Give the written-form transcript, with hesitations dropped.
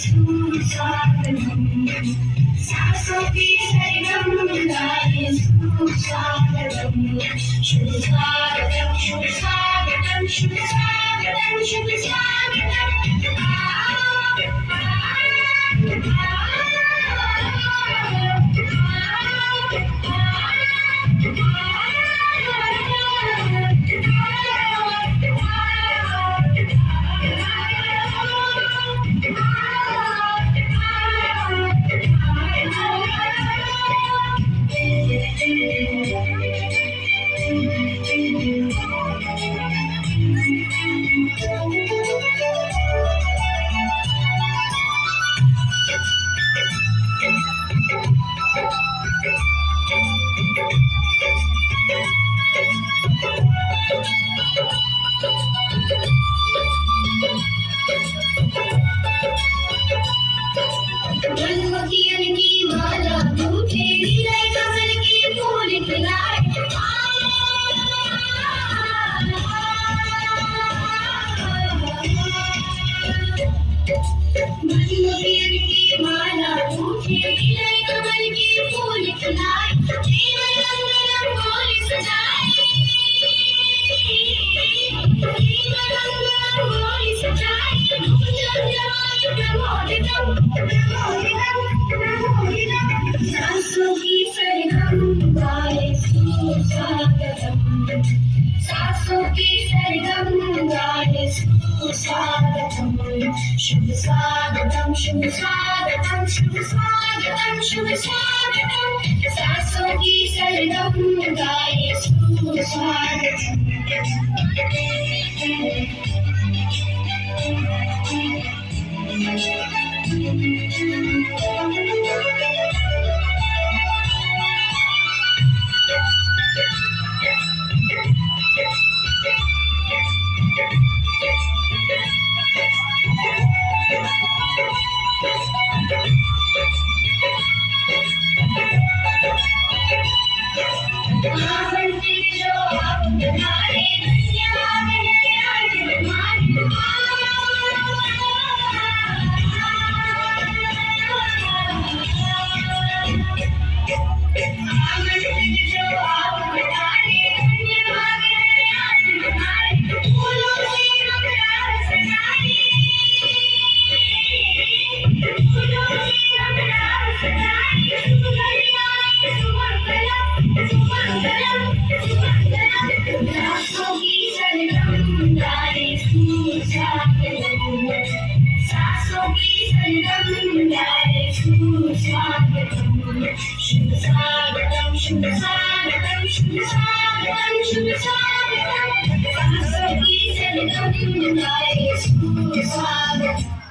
सुस्वागतम् सासोऽपि शरणं गाये सुस्वागतम् शुभ स्वागतं शुभ स्वागतं शुभ स्वागतं शुभ स्वागतं मनमोतियन की माला गूंथे नीले कमल के फूल खिलाए मनमोतियन की माला गूंथे नीले कमल के फूल खिलाए जीव रंग रंगोली सजाए जीव रंग रंगोली सजाए सासों की सरगम गाए सुस्वागतम् सासों की सरगम गाए सुस्वागतम् शुभ स्वागतं शुभ स्वागतं शुभ स्वागतं शुभ स्वागतं सासों की सरगम गाए सुस्वागतम् शुभ स्वागतं शुभ स्वागतं शुभ स्वागतं शुभ स्वागतं सासों की सरगम गाए सुस्वागतम्